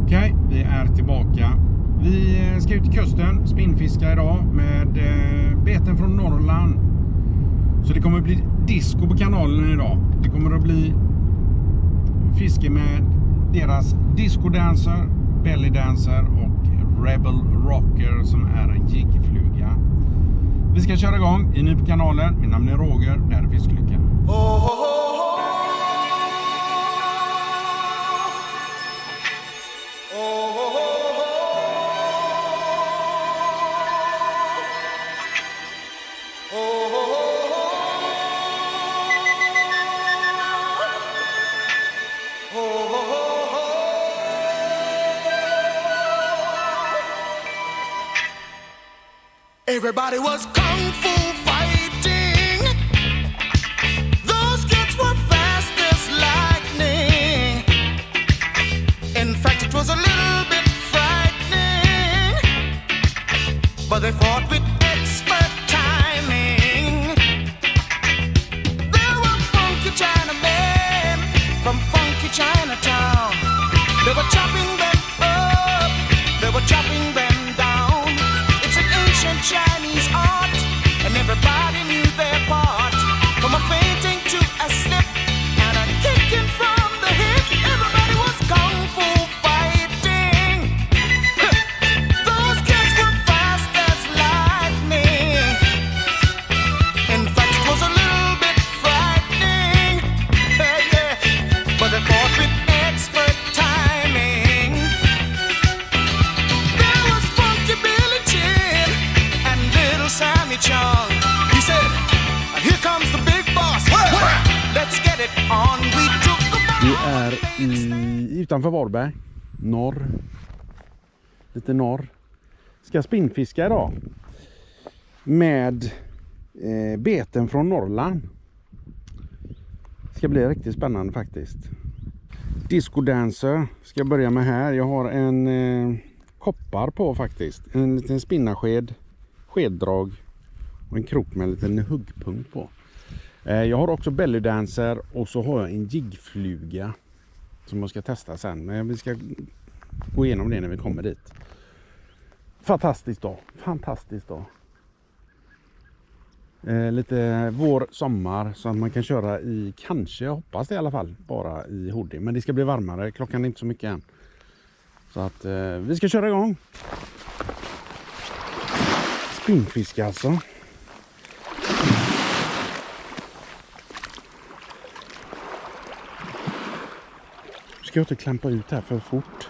Okej, vi är tillbaka. Vi ska ut till kusten, spinnfiska idag med beten från Norrland. Så det kommer att bli disco på kanalen idag. Det kommer att bli fiske med deras disco dancer, belly dancer och rebel rocker som är en jiggfluga. Vi ska köra igång i ny på kanalen. Min namn är Roger, det här är Fiskelycka. Everybody was kung fu fighting. Those kids were fast as lightning. In fact, it was a little bit frightening, but they fought with expert timing. There were funky Chinamen from funky Chinatown. They were chopping them up, they were chopping them down. It's an ancient Chinese art, and everybody knew their part. From a fainting to a slip and a kicking from the hip, everybody was kung fu fighting. Those kids were fast as lightning. In fact, it was a little bit frightening, yeah. But they fought with expert timing. There was funky Billy Chin and little Sammy Chung. He said, "Here comes the big boss. Let's get it on." We took a Vi är utanför Varberg, lite norr. Ska spinnfiska idag med beten från Norrland. Ska bli riktigt spännande faktiskt. Disco dancer ska jag börja med här. Jag har en koppar på faktiskt. En liten spinnarsked, skeddrag och en krok med en liten huggpunkt på. Jag har också belly dancer och så har jag en jiggfluga som jag ska testa sen. Men vi ska gå igenom det när vi kommer dit. Fantastiskt då. Fantastiskt då. Lite vår, sommar så att man kan köra i, kanske, jag hoppas det i alla fall, bara i hoodie. Men det ska bli varmare, klockan är inte så mycket än. Så att vi ska köra igång. Spinnfiske alltså. Ska jag inte klampa ut här för fort.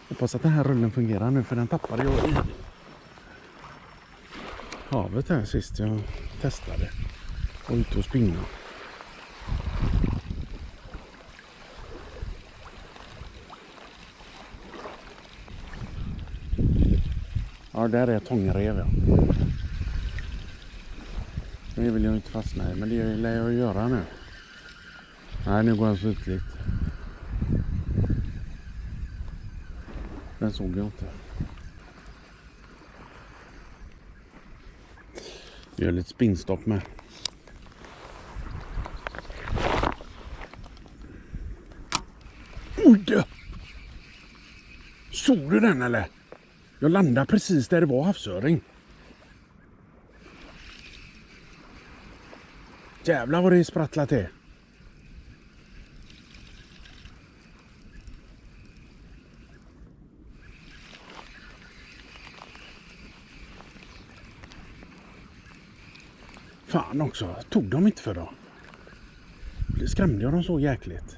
Hoppas att den här rullen fungerar nu, för den tappade jag i havet här sist jag testade och ute och spinna. Ja, där är tångrev, ja. Det vill jag inte fastna i, men det lär jag göra nu. Nej, nu går jag så ytligt. Den såg jag inte. Jag gör lite spinnstopp med. Oj! Såg du den eller? Jag landade precis där det var havsöring. Jävlar vad det sprattlat är. Fan också, tog de inte för då? Det skrämde jag dem så jäkligt.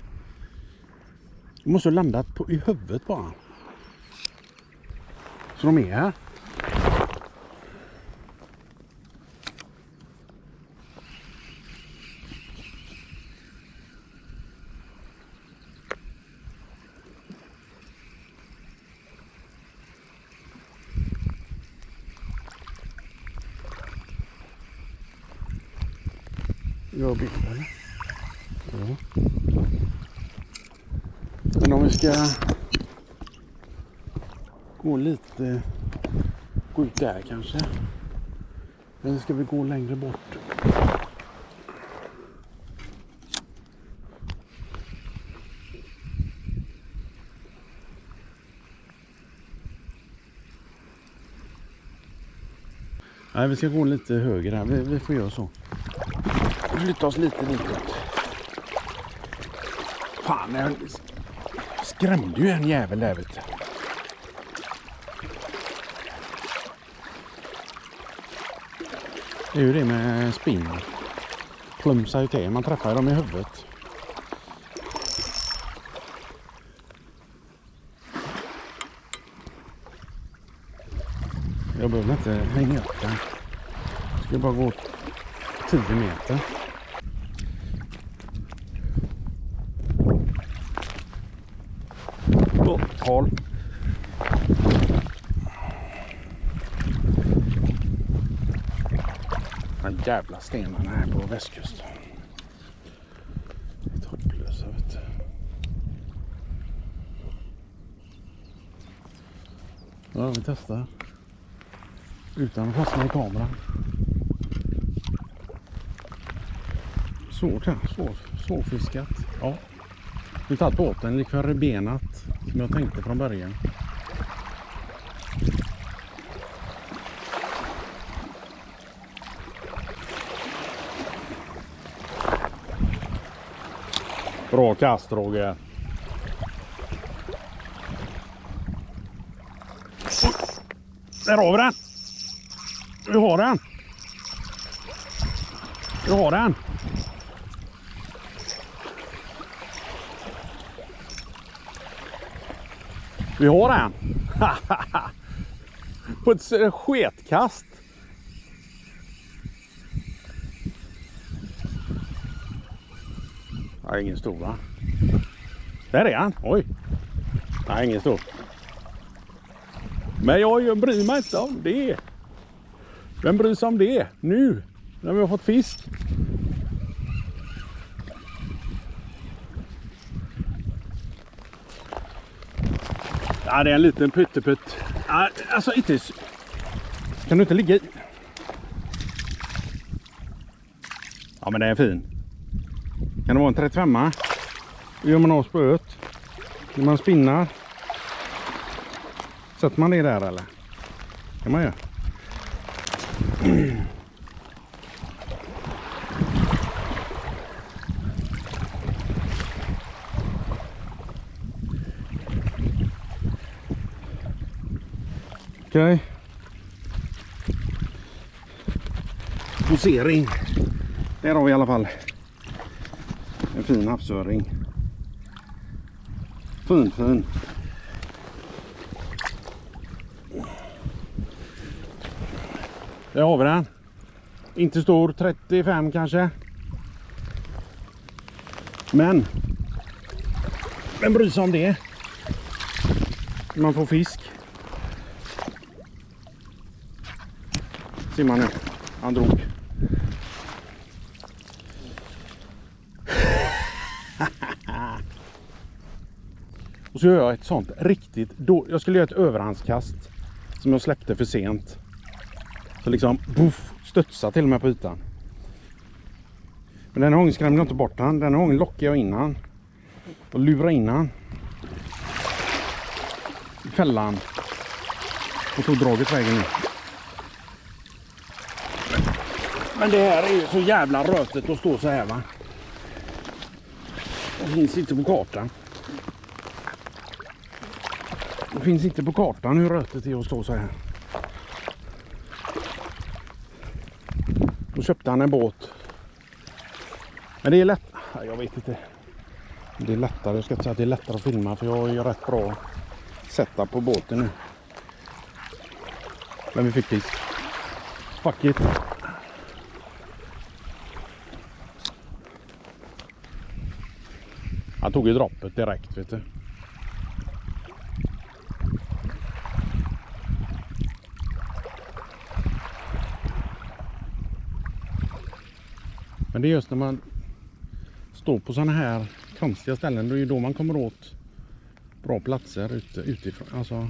De måste ha landat i huvudet bara. Så de är här. Jag bilder. Ja. Men om vi ska gå lite, gå ut där kanske. Eller ska vi gå längre bort? Nej, vi ska gå lite högre här. Vi får göra så. Flytta oss lite ditåt. Fan, jag skrämde ju en jävel där, vet du. Det är ju det med spinn. Plumsar ju till. Man träffar dem i huvudet. Jag behöver inte hänga upp den. Jag ska bara gå 10 meter. Håll. De jävla stenarna här på västkusten. Det är hopplösa, vet du. Ja, vi testar. Utan att fastna i kameran. Svårt här, svårfiskat. Ja. Vi tar båten likväl benat som jag tänkte från början. Bra kast, Roger. Där har vi den. Vi har den. Vi har den. Vi har den. På ett sketkast. Nej, ingen stor, va? Där är han. Oj. Nej, ingen stor. Men jag bryr mig inte om det. Vem bryr sig om det? Nu, när vi har fått fisk. Ja, det är en liten pytteputt. Ja, alltså inte... Kan du inte ligga i? Ja, men det är fin. Kan det vara en 35? Då gör man av spöet. När man spinnar. Sätter man det där, eller? Kan man göra. Okej. Posering. Där har vi i alla fall en fin havsöring. Fin. Där har vi den. Inte stor, 35 kanske. Men vem bryr sig om det? Man får fisk. Ser man nu. Han drog. Och så gör jag ett sånt riktigt... Jag skulle göra ett överhandskast som jag släppte för sent. Så liksom, buff, studsa till och med på ytan. Men den här gången skrämde jag inte bort han. Den här gången lockade jag in han. Och lurade in han. I fällan. Och tog draget vägen ner. Men det här är ju så jävla rötet att stå så här, va. Det finns inte på kartan. Det finns inte på kartan hur rötet är att stå så här. Då köpte han en båt. Men det är lätt. Jag vet inte. Det är lättare. Jag ska inte säga att det är lättare att filma. För jag har ju rätt bra setup på båten nu. Men vi fick fisk. Fuck it. Han tog ju droppet direkt, vet du. Men det är just när man står på sådana här konstiga ställen, det är ju då man kommer åt bra platser utifrån. Alltså,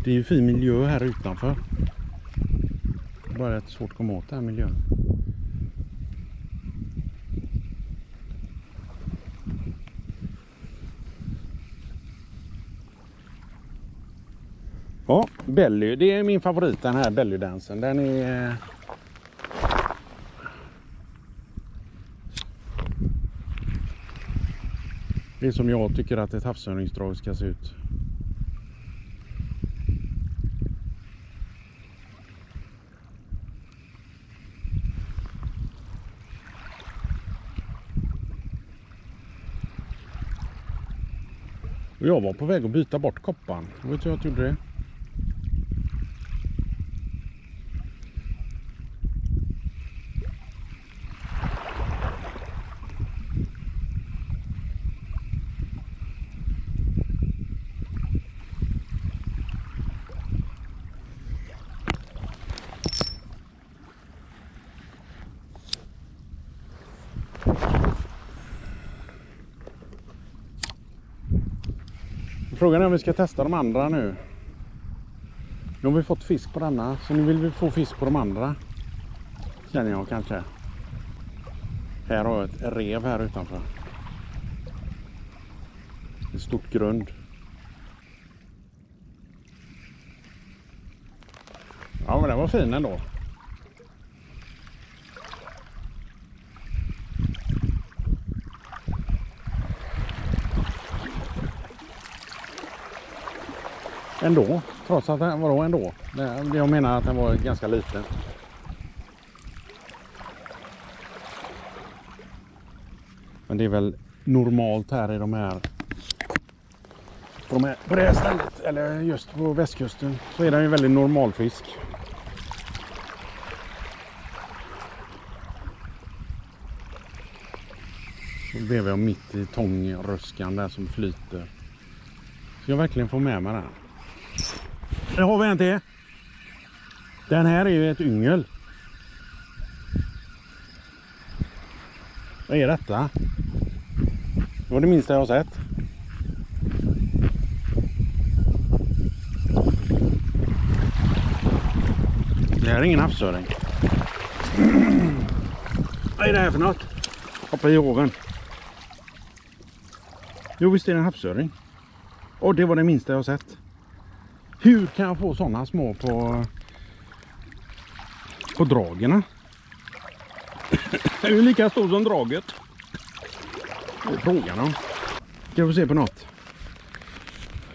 det är ju fin miljö här utanför. Det är bara rätt svårt att komma åt den här miljön. Ja, belly. Det är min favorit, den här bellydansen. Den är... Det är som jag tycker att ett havsörningsdrag ska se ut. Och jag var på väg att byta bort koppan. Vet du hur jag gjorde det? Frågan är om vi ska testa de andra nu. Nu har vi fått fisk på denna, så nu vill vi få fisk på de andra. Känner jag kanske. Här har jag ett rev här utanför. Ett stort grund. Ja, men den var fin ändå. Ändå, trots att den var ändå. Jag menar att den var ganska liten. Men det är väl normalt här i de här på det här stället, eller just på västkusten, så är den ju väldigt normal fisk. Så blev jag mitt i tångröskan där som flyter. Så jag verkligen får med mig den. Det har vi en till. Den här är ju ett yngel. Vad är detta? Det var det minsta jag har sett. Det här är ingen havsöring. Vad är det här för något? Hoppa i håven. Jo, visst är det en havsöring. Och det var det minsta jag har sett. Hur kan jag få sådana små på dragerna? Det är ju lika stor som draget. Det är frågan om. Ska vi se på något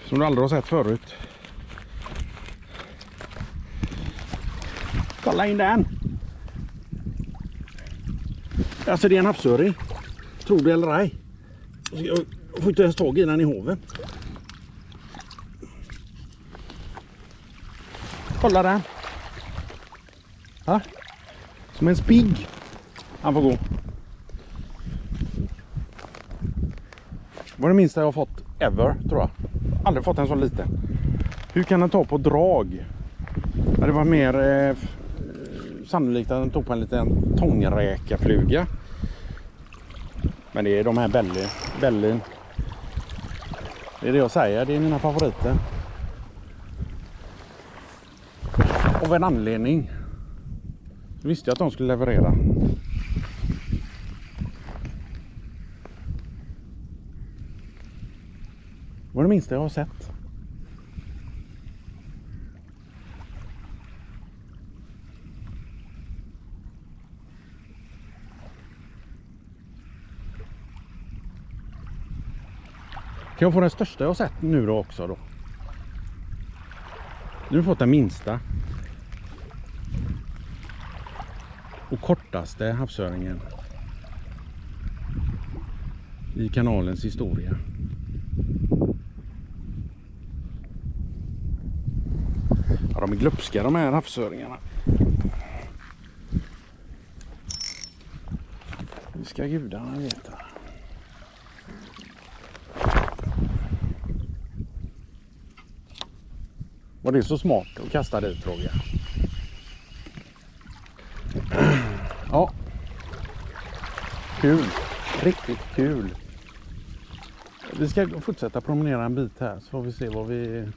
som du aldrig har sett förut. Kolla in den. Alltså det är en havsöring. Tror du eller ej? Jag får inte ens tag i den i hoven. Kolla den. Ha? Som en spigg. Han får gå. Var det minsta jag har fått ever, tror jag. Aldrig fått en så liten. Hur kan den ta på drag? Ja, det var mer sannolikt att den tog på en liten tångräkafluga. Men det är de här bellyn. Det är det jag säger, det är mina favoriter. Av en anledning så visste jag att de skulle leverera. Vad är det minsta jag har sett? Kan jag få den största jag har sett nu då också då? Nu har vi fått den minsta. Och kortaste havsöringen i kanalens historia. Ja, de är glupska de här havsöringarna. Det ska gudarna veta. Var det så smart att kasta dit, Roger? Ja. Kul. Riktigt kul. Vi ska fortsätta promenera en bit här så får vi se vad vi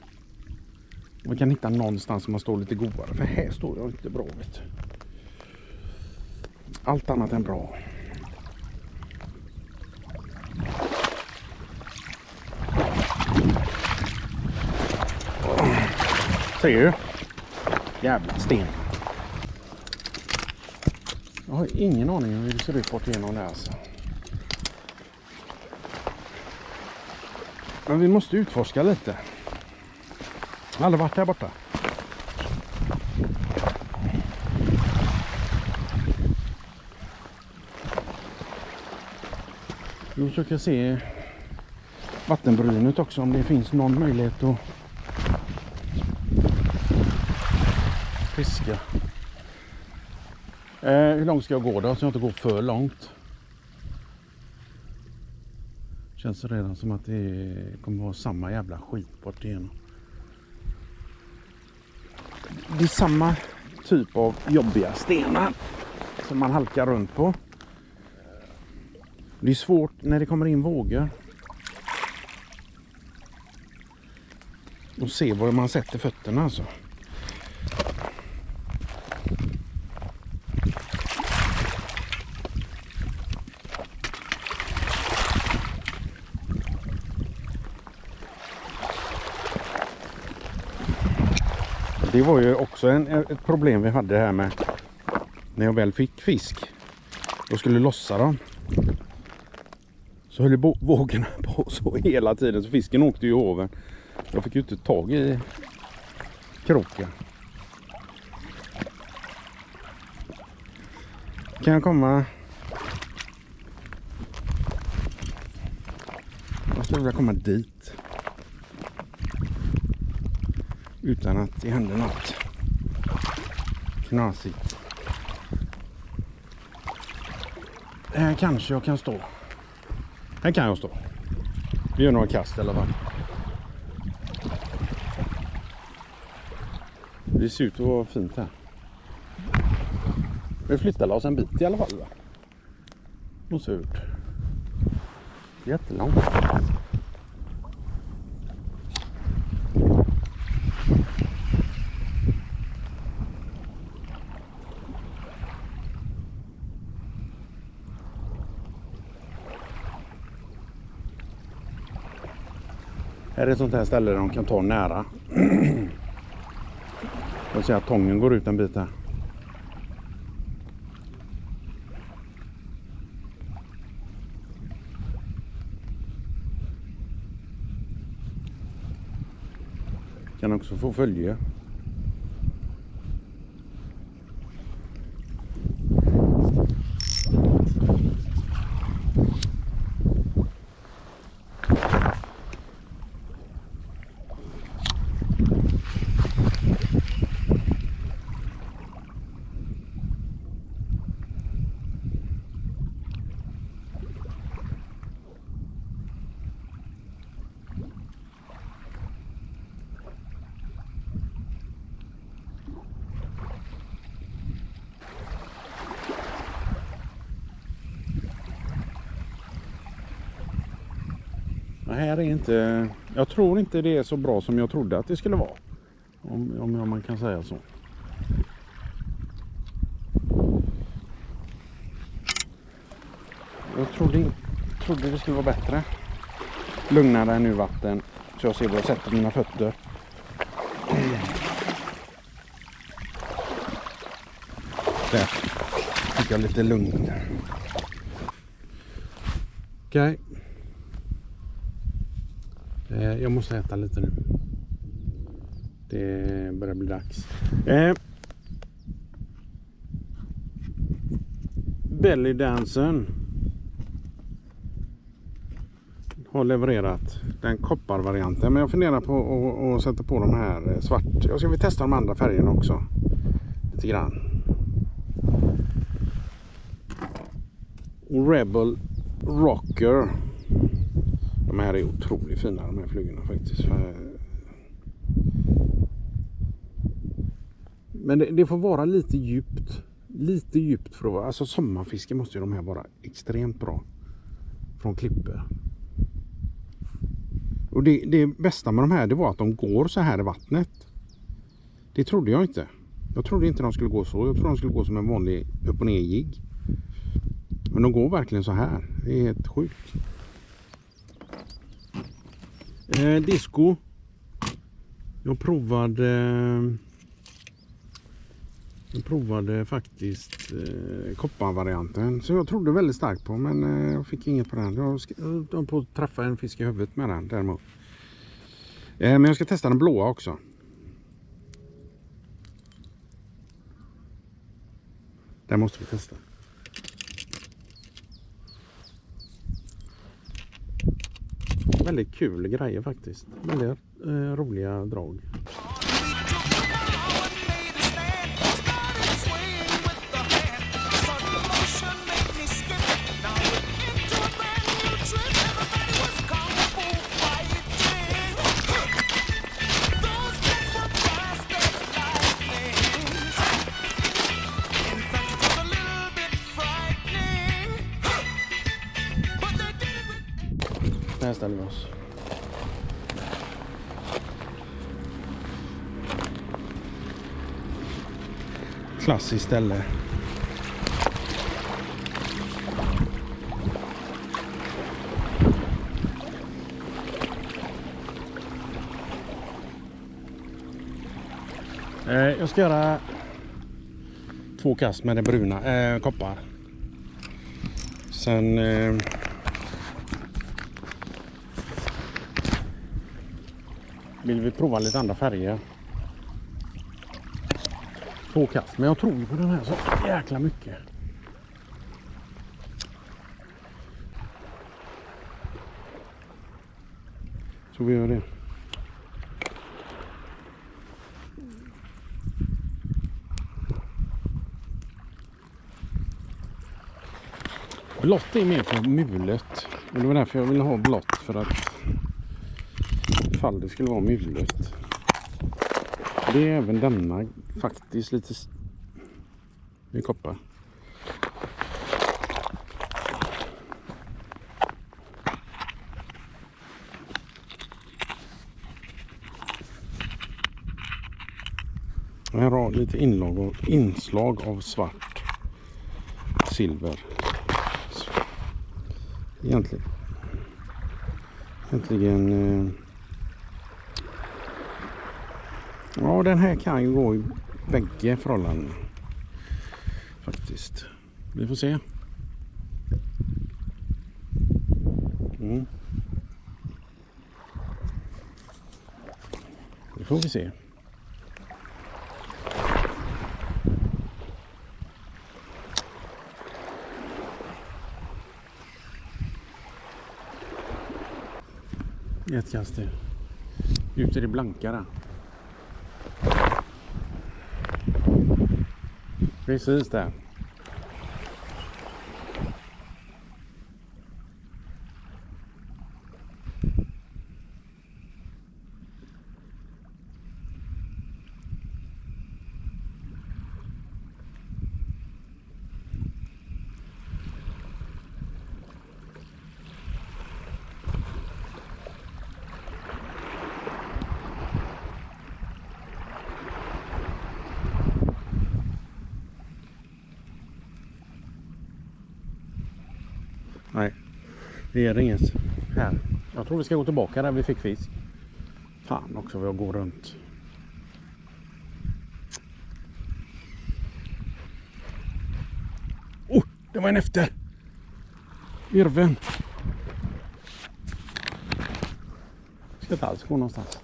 kan hitta någonstans som man står lite godare. För här står jag inte bra, vet du. Allt annat än bra. Ser du? Jävligt sten. Jag har ingen aning om hur det ser ut bort igenom där alltså. Men vi måste utforska lite. Jag har aldrig varit här borta. Vi försöker se vattenbrynet också, om det finns någon möjlighet att fiska. Hur långt ska jag gå då så jag inte går för långt? Känns redan som att det kommer vara samma jävla skit bort igenom. Det är samma typ av jobbiga stenar som man halkar runt på. Det är svårt när det kommer in vågor och se var man sätter fötterna alltså. Det var ju också ett problem vi hade här med när jag väl fick fisk och skulle lossa dem. Så höll vågorna på så hela tiden så fisken åkte ju i hoven. Jag fick ju inte tag i kroken. Kan jag komma? Jag skulle vilja komma dit. Utan att det händer något knasigt. Här kanske jag kan stå. Här kan jag stå. Vi gör några kast i alla fall. Det ser ut att vara fint här. Vi flyttar oss en bit i alla fall. Och så ut. Jättelångt. Här är ett sånt här ställe där de kan ta nära. Jag ser att tången går ut en bit här. Kan också få följe. Här är inte, jag tror inte det är så bra som jag trodde att det skulle vara. Om man kan säga så. Jag trodde det skulle vara bättre. Lugnare än nu vatten. Så jag ser vad jag sätter mina fötter. Där fick jag lite lugn. Okej. Jag måste äta lite nu. Det börjar bli dags. Belly Dancern har levererat den kopparvarianten. Men jag funderar på att sätta på de här svart. Jag ska testa de andra färgerna också. Lite grann. Rebel Rocker. De här är otroligt fina, de här flugorna faktiskt. Men det får vara lite djupt. Lite djupt för att vara. Alltså sommarfiske måste ju de här vara extremt bra. Från klippor. Och det bästa med de här, det var att de går så här i vattnet. Det trodde jag inte. Jag trodde inte de skulle gå så. Jag trodde de skulle gå som en vanlig upp- och ner-jigg. Men de går verkligen så här. Det är helt sjukt. Disco. Jag provade faktiskt kopparvarianten, så jag trodde väldigt starkt på, men jag fick inget på den. Jag höll på att träffa en fisk i huvudet med den däremot. Men jag ska testa den blåa också. Den måste vi testa. Väldigt kul grejer faktiskt. Väldigt roliga drag. Här ställer vi oss. Klassiskt ställe. Jag ska göra 2 kast med det bruna koppar. Sen vill vi prova lite andra färger. 2 kast, men jag tror ju på den här så jäkla mycket. Så vi gör det. Blått är mer för mulet. Och det var därför jag ville ha blått, för att ifall det skulle vara mulet. Det är även denna faktiskt lite i koppar. Här har lite inslag av svart silver. Egentligen ja, den här kan ju gå i bägge förhållanden faktiskt. Vi får se. Det får vi se. Ett kast till. Ut i det blanka där. Precis där. Nej, det är inget här. Jag tror vi ska gå tillbaka där vi fick fisk. Fan också, vad jag går runt. Oh, det var en efter. Virven. Ska inte alls gå någonstans.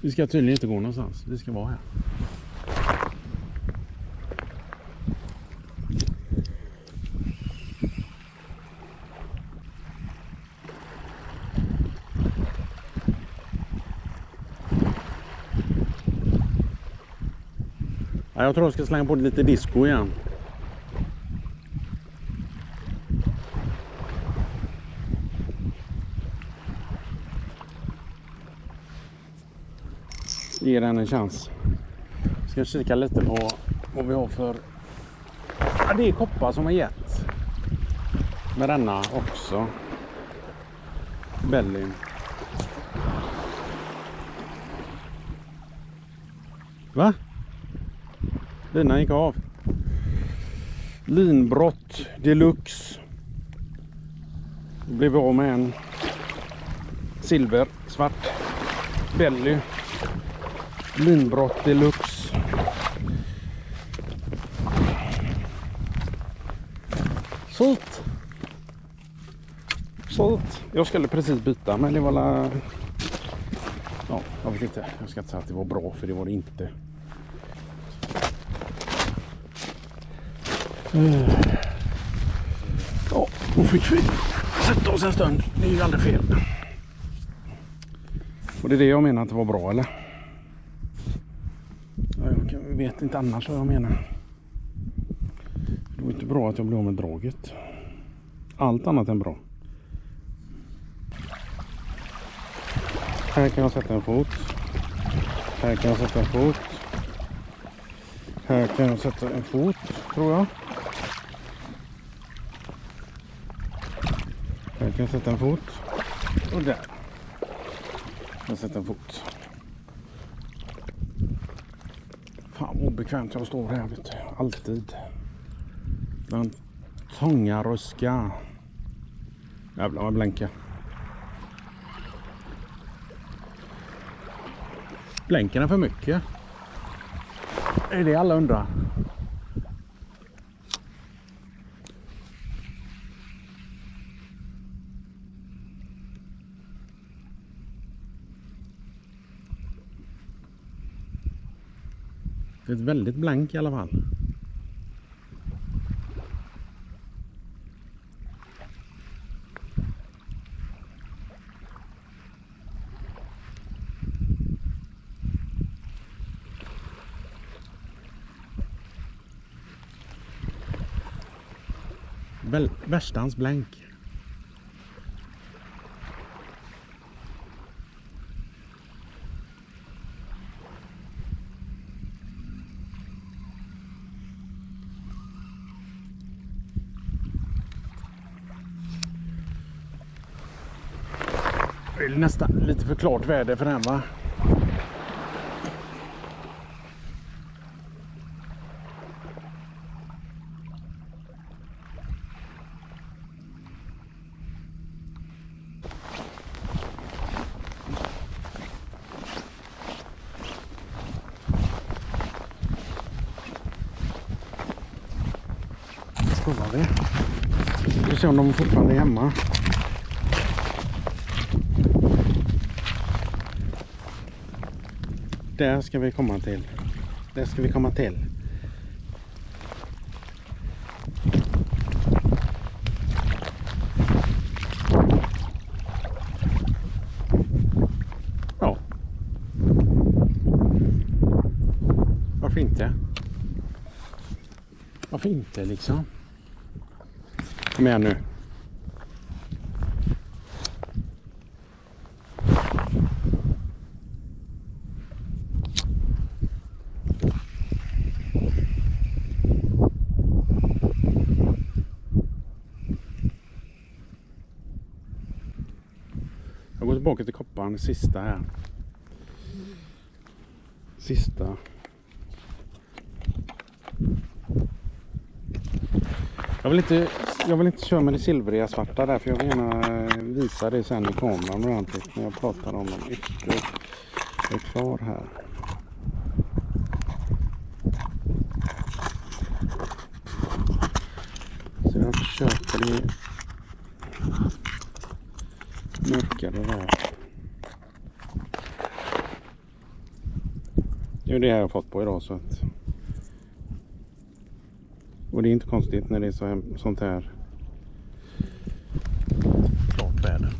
Vi ska tydligen inte gå någonstans. Det ska vara här. Ja, jag tror jag ska slänga på lite disco igen. Ge den en chans. Ska kika lite på vad vi har för... Ja, det är koppar som har gett. Med denna också. Belly. Va? Linan gick av. Linbrott deluxe. Då blev vi av med en silver, svart belly. Linbrott deluxe. Sålt. Jag skulle precis byta, men det var la... Ja, jag vet inte. Jag ska inte säga att det var bra, för det var det inte. Ja, då fick vi sätta oss en stund. Det är ju aldrig fel. Och det är det jag menar att det var bra, eller? Jag vet inte annars vad jag menar. Det var inte bra att jag blev av med draget. Allt annat än bra. Här kan jag sätta en fot. Här kan jag sätta en fot. Här kan jag sätta en fot, tror jag. Här kan jag sätta en fot. Och där. Jag sätter en fot. Fan vad obekvämt jag står här, vet du. Alltid. Bland tånga ruska. Jävlar vad blänka. Blänker den för mycket? Är det alla undrar? Det är ett väldigt blank i alla fall. Värstans blank. Det är nästan lite för klart väder för den, va? Provar vi. Vi får se om de fortfarande är hemma. Där ska vi komma till. Där ska vi komma till. Ja. Varför inte? Varför inte liksom? Kom igen nu. Jag går tillbaka till kopparn, sista här. Sista. Jag vill inte köra med det silvriga svarta där, för jag vill gärna visa det sen i kameran ordentligt när jag pratar om dem. Jag är klar här. Så jag försöker det mörkare där. Det är det här jag har fått på idag, så att... Och det är inte konstigt när det är sånt här klart väder.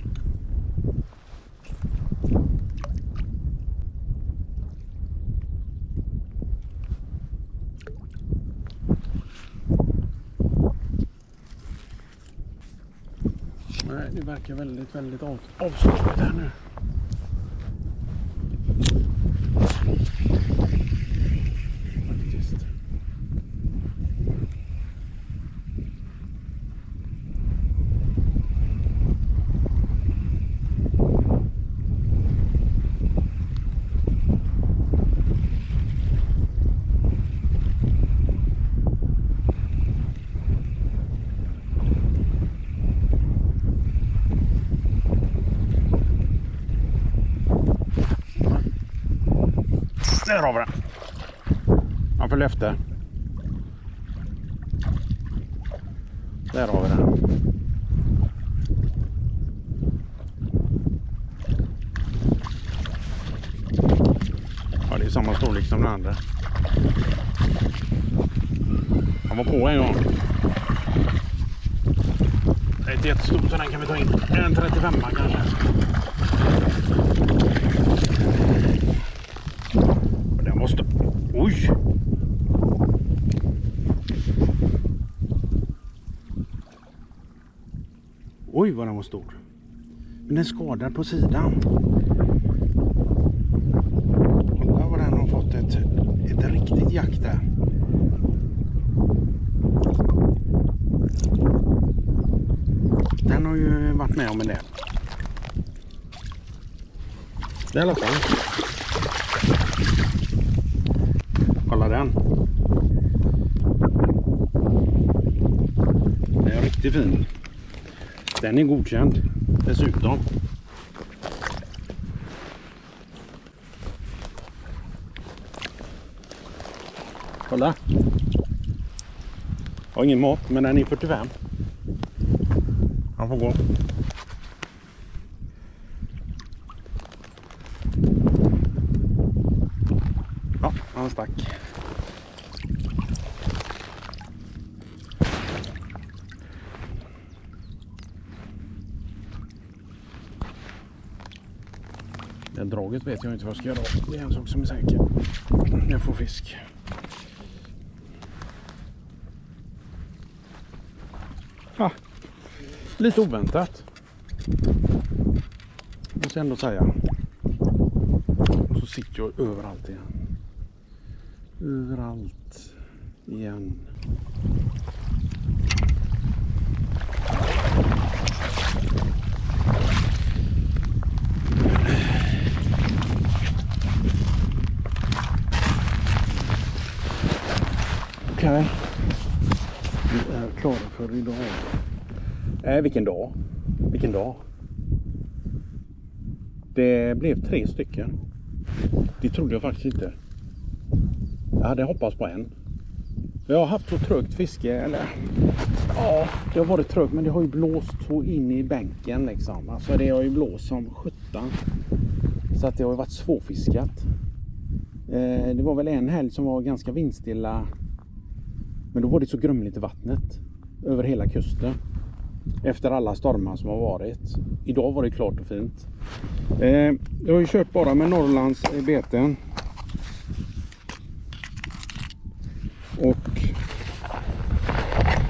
Nej, det verkar väldigt avslaget här nu. Där har vi den. Han följer efter. Där har vi den. Ja, det är samma storlek som den andra. Han var på en gång. Det är inte jättestort så den kan vi ta in. En 35 kanske. Och den måste... Oj! Oj vad den var stor. Men den är skadad på sidan. Kolla vad den har fått ett riktigt jack där. Den har ju varit med om en del. Det är i alla fall. Kolla den. Den är riktigt fin. Den är godkänd dessutom. Kolla. Jag har ingen mat men den är 45. Han får gå. Ja, han stack. Det draget vet jag inte vad jag ska göra. Det är en sak som är säker. Jag får fisk. Ah, lite oväntat. Måste jag ändå säga. Och så sitter jag överallt igen. Överallt igen. Okej. Vi är klara för idag. Vilken dag? Vilken dag? Det blev 3 stycken. Det trodde jag faktiskt inte. Jag hade hoppats på en. Jag har haft så trögt fiske, eller ja, det har varit trögt, men det har ju blåst så in i bänken liksom. Alltså det har ju blåst som 17. Så att det har varit svårfiskat. Det var väl en helg som var ganska vindstilla. Men då var det så grumligt i vattnet över hela kusten. Efter alla stormar som har varit. Idag var det klart och fint. Jag har ju kört bara med Norrlands beten. Och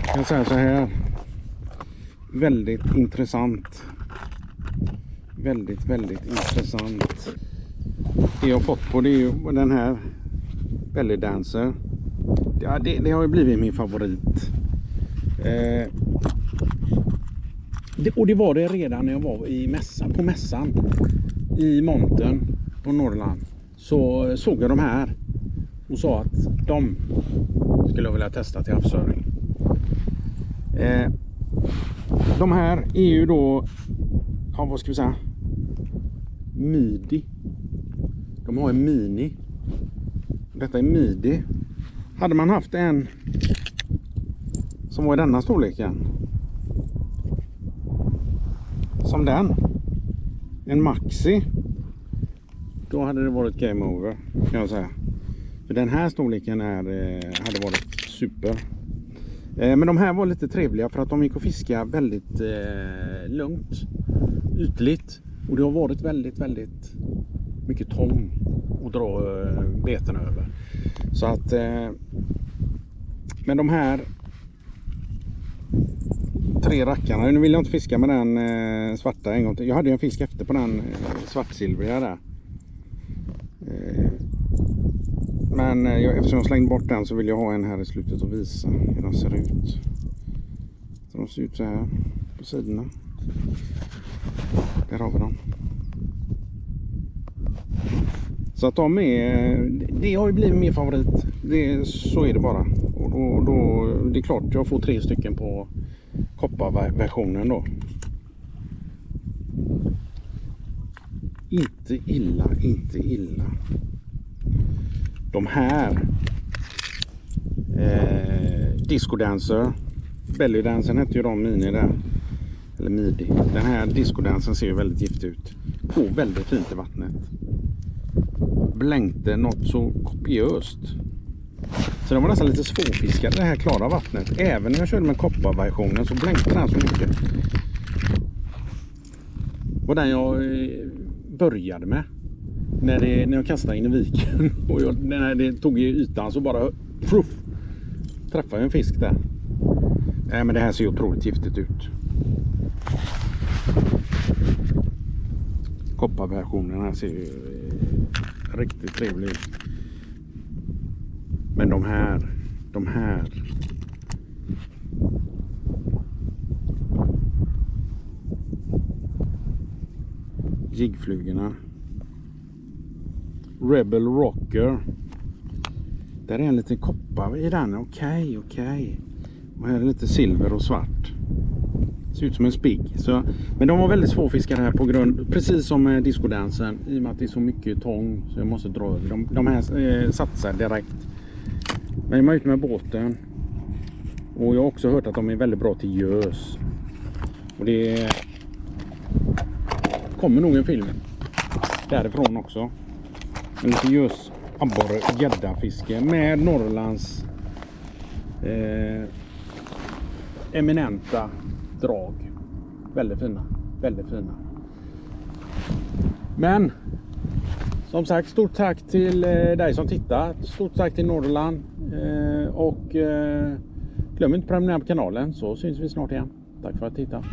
jag kan säga så här. Väldigt intressant. Väldigt intressant. Det jag har fått på det är ju den här Belly Dancer. Ja, det har ju blivit min favorit. Och det var det redan när jag var på mässan i montern på Norrland. Så såg jag de här och sa att de skulle jag vilja testa till havsöring. De här är ju då, ja, vad ska vi säga, midi. De har en mini. Detta är midi. Hade man haft en som var i denna storleken, som den, en maxi, då hade det varit game over, kan jag säga. För den här storleken hade varit super. Men de här var lite trevliga för att de gick och fiska väldigt lugnt, ytligt. Och det har varit väldigt mycket tång att dra beten över. Så att, men de här 3 rackarna, nu vill jag inte fiska med den svarta en gång till. Jag hade ju en fisk efter på den svartsilvriga där. Men eftersom jag slängde bort den så vill jag ha en här i slutet och visa hur den ser ut. Så de ser ut så här på sidorna. Där har vi dem. Så att de det har ju blivit min favorit. Så är det bara. Och då det är klart jag får 3 stycken på kopparversionen då. Inte illa. De här Disco Dancer, Belly Dancer hette ju de mini där, eller midi. Den här Disco Dancer ser ju väldigt giftig ut. Går väldigt fint i vattnet. Blänkte något så kopiöst. Så den var nästan lite svårfiskad, det här klara vattnet. Även när jag körde med kopparversionen så blänkte den så mycket. Och den jag började med när jag kastade in i viken och när det tog i ytan så bara träffade jag en fisk där. Men det här ser otroligt giftigt ut. Kopparversionen här ser ju riktigt trevlig ut. Men de här jigflugorna, Rebel Rocker, där är en liten koppar i den. Okej. Och här är lite silver och svart. Ser ut som en spigg. Men de var väldigt svårfiskade här på grund, precis som med discodansen, i och med att det är så mycket tång så jag måste dra över. De här satsar direkt. Men jag är ute med båten och jag har också hört att de är väldigt bra till gös. Och det kommer nog en film därifrån också. En lite gös abborre gäddafiske med Norrlands eminenta drag. Väldigt fina. Men som sagt, stort tack till dig som tittar. Stort tack till Norrland. Och glöm inte att prenumerera på kanalen så syns vi snart igen. Tack för att titta.